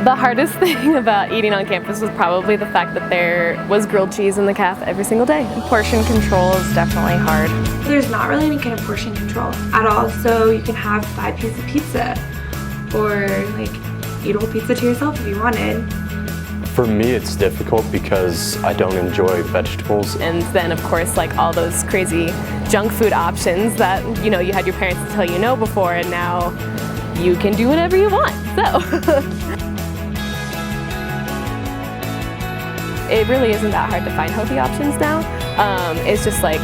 The hardest thing about eating on campus was probably the fact that there was grilled cheese in the caf every single day. Portion control is definitely hard. There's not really any kind of portion control at all, so you can have 5 pieces of pizza or like eat a whole pizza to yourself if you wanted. For me, it's difficult because I don't enjoy vegetables. And then of course like all those crazy junk food options that you had your parents tell you no before, and now you can do whatever you want. So it really isn't that hard to find healthy options now. It's just like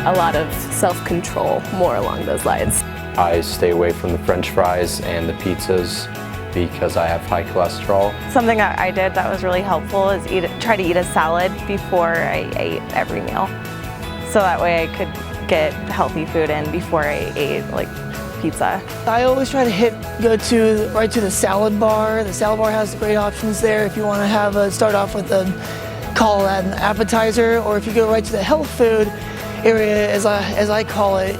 a lot of self-control, more along those lines. I stay away from the French fries and the pizzas because I have high cholesterol. Something I did that was really helpful is try to eat a salad before I ate every meal. So that way I could get healthy food in before I ate like pizza. I always try to go right to the salad bar. The salad bar has great options there if you want to have start off with call that an appetizer, or if you go right to the health food area, as I call it,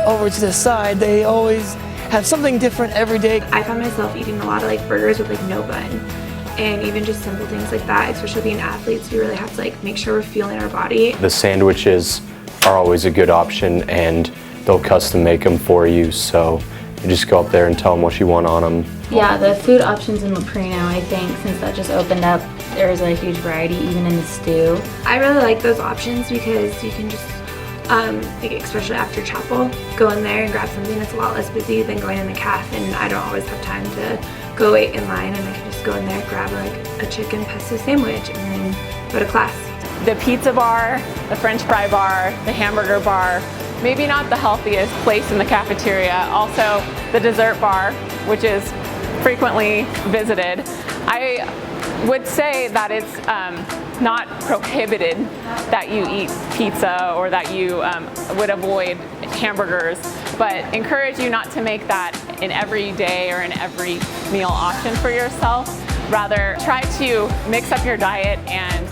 over to the side, they always have something different every day. I found myself eating a lot of like burgers with like no bun, and even just simple things like that, especially being athletes, we really have to like make sure we're fueling our body. The sandwiches are always a good option, and they'll custom make them for you, so you just go up there and tell them what you want on them. Yeah, the food options in LaPree now, I think, since that just opened up, there's a huge variety even in the stew. I really like those options because you can just, like especially after chapel, go in there and grab something that's a lot less busy than going in the caf, and I don't always have time to go wait in line, and I can just go in there, grab like a chicken pesto sandwich, and then go to class. The pizza bar, the French fry bar, the hamburger bar, maybe not the healthiest place in the cafeteria. Also the dessert bar, which is frequently visited. I would say that it's not prohibited that you eat pizza or that you would avoid hamburgers, but encourage you not to make that an everyday or an every meal option for yourself. Rather, try to mix up your diet and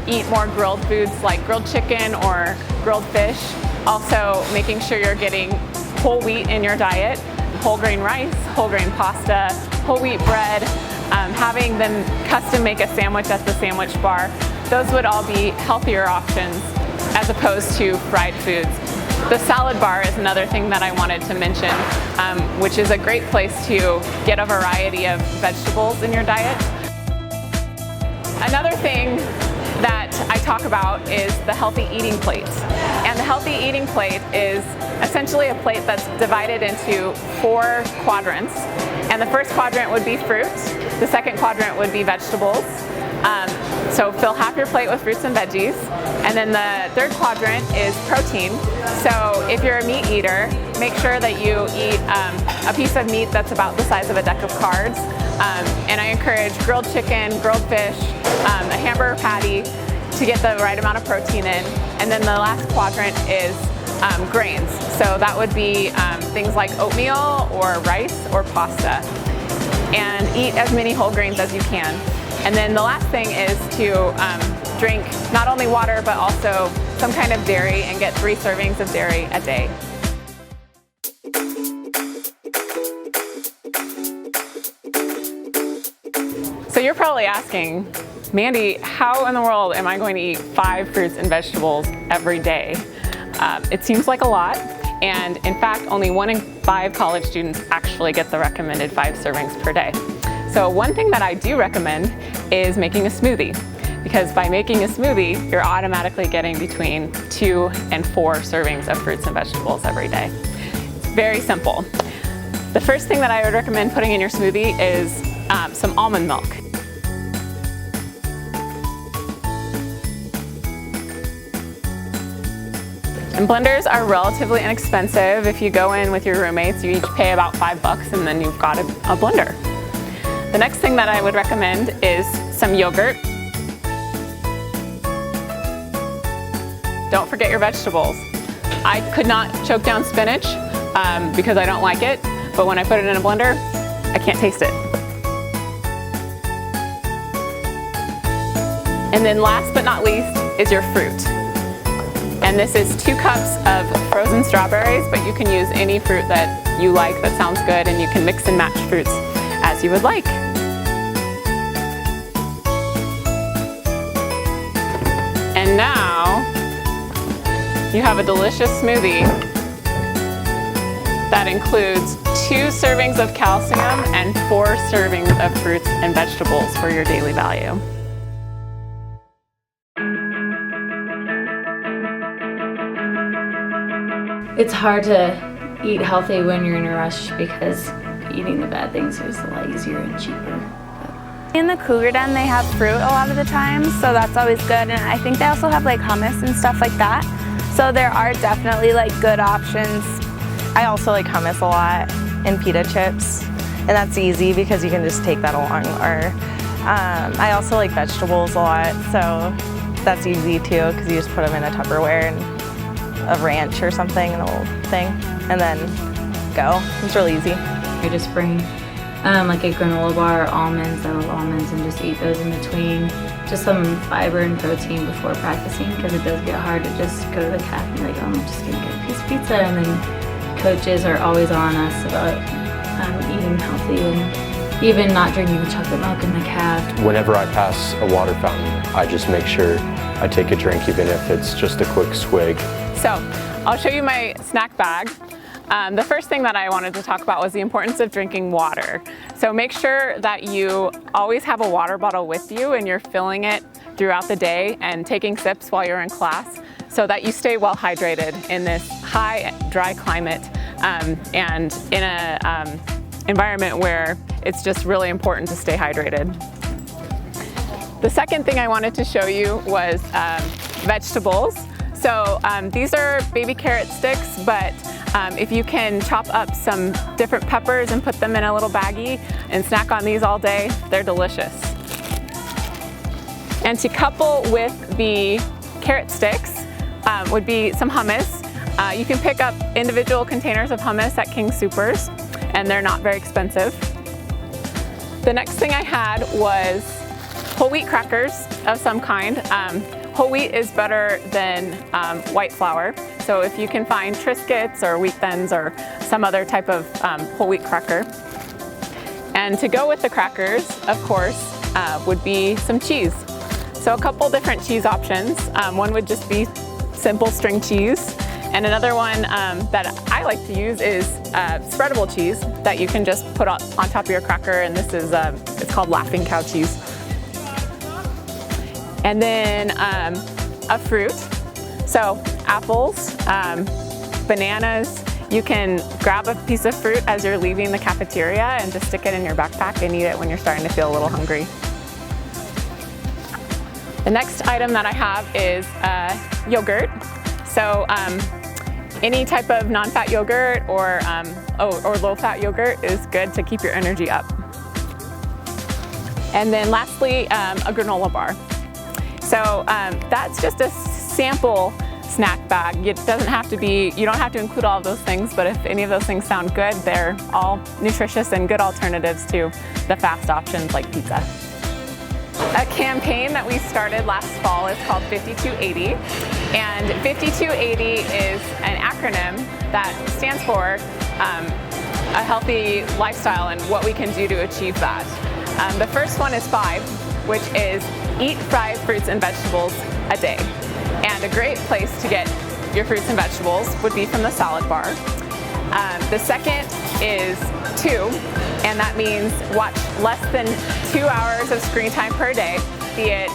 eat more grilled foods like grilled chicken or grilled fish. Also, making sure you're getting whole wheat in your diet, whole grain rice, whole grain pasta, whole wheat bread, having them custom make a sandwich at the sandwich bar. Those would all be healthier options as opposed to fried foods. The salad bar is another thing that I wanted to mention, which is a great place to get a variety of vegetables in your diet. Another thing that I talk about is the healthy eating plate. And the healthy eating plate is essentially a plate that's divided into 4 quadrants. And the first quadrant would be fruit, the second quadrant would be vegetables. So fill half your plate with fruits and veggies. And then the third quadrant is protein. So if you're a meat eater, make sure that you eat a piece of meat that's about the size of a deck of cards. And I encourage grilled chicken, grilled fish, a hamburger patty to get the right amount of protein in. And then the last quadrant is grains. So that would be things like oatmeal or rice or pasta. And eat as many whole grains as you can. And then the last thing is to drink not only water but also some kind of dairy, and get 3 servings of dairy a day. So you're probably asking, Mandy, how in the world am I going to eat 5 fruits and vegetables every day? It seems like a lot, and in fact, only 1 in 5 college students actually get the recommended 5 servings per day. So one thing that I do recommend is making a smoothie, because by making a smoothie, you're automatically getting between 2 and 4 servings of fruits and vegetables every day. It's very simple. The first thing that I would recommend putting in your smoothie is some almond milk. And blenders are relatively inexpensive. If you go in with your roommates, you each pay about $5 and then you've got a blender. The next thing that I would recommend is some yogurt. Don't forget your vegetables. I could not choke down spinach because I don't like it, but when I put it in a blender, I can't taste it. And then last but not least is your fruit. And this is 2 cups of frozen strawberries, but you can use any fruit that you like that sounds good, and you can mix and match fruits as you would like. And now you have a delicious smoothie that includes 2 servings of calcium and 4 servings of fruits and vegetables for your daily value. It's hard to eat healthy when you're in a rush because eating the bad things is a lot easier and cheaper. In the Cougar Den, they have fruit a lot of the time, so that's always good. And I think they also have like hummus and stuff like that. So there are definitely like good options. I also like hummus a lot and pita chips, and that's easy because you can just take that along. Or I also like vegetables a lot, so that's easy too because you just put them in a Tupperware and a ranch or something, an old thing, and then go. It's really easy. I just bring like a granola bar, almonds, I love almonds, and just eat those in between. Just some fiber and protein before practicing because it does get hard to just go to the calf and be like, oh, I'm just gonna get a piece of pizza. And then coaches are always on us about eating healthy and even not drinking the chocolate milk in the calf. Whenever I pass a water fountain, I just make sure I take a drink, even if it's just a quick swig. So I'll show you my snack bag. The first thing that I wanted to talk about was the importance of drinking water. So make sure that you always have a water bottle with you and you're filling it throughout the day and taking sips while you're in class so that you stay well hydrated in this high dry climate and in an environment where it's just really important to stay hydrated. The second thing I wanted to show you was vegetables. So these are baby carrot sticks, but if you can chop up some different peppers and put them in a little baggie and snack on these all day, they're delicious. And to couple with the carrot sticks would be some hummus. You can pick up individual containers of hummus at King Soopers, and they're not very expensive. The next thing I had was whole wheat crackers of some kind. Whole wheat is better than white flour. So if you can find Triscuits or Wheat Thins or some other type of whole wheat cracker. And to go with the crackers, of course, would be some cheese. So a couple different cheese options. One would just be simple string cheese. And another one that I like to use is spreadable cheese that you can just put on top of your cracker. And this is, it's called Laughing Cow cheese. And then a fruit. So apples, bananas. You can grab a piece of fruit as you're leaving the cafeteria and just stick it in your backpack and eat it when you're starting to feel a little hungry. The next item that I have is yogurt. So any type of non-fat yogurt or low-fat yogurt is good to keep your energy up. And then lastly, a granola bar. So that's just a sample snack bag. It doesn't have to be, you don't have to include all of those things, but if any of those things sound good, they're all nutritious and good alternatives to the fast options like pizza. A campaign that we started last fall is called 5280, and 5280 is an acronym that stands for a healthy lifestyle and what we can do to achieve that. The first one is 5, which is eat 5 fruits and vegetables a day. And a great place to get your fruits and vegetables would be from the salad bar. The second is 2, and that means watch less than 2 hours of screen time per day, be it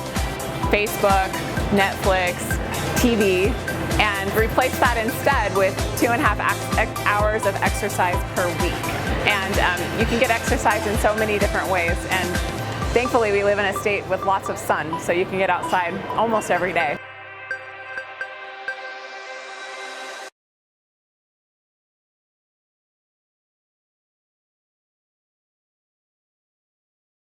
Facebook, Netflix, TV, and replace that instead with 2.5 hours of exercise per week. And you can get exercise in so many different ways, and thankfully we live in a state with lots of sun, so you can get outside almost every day.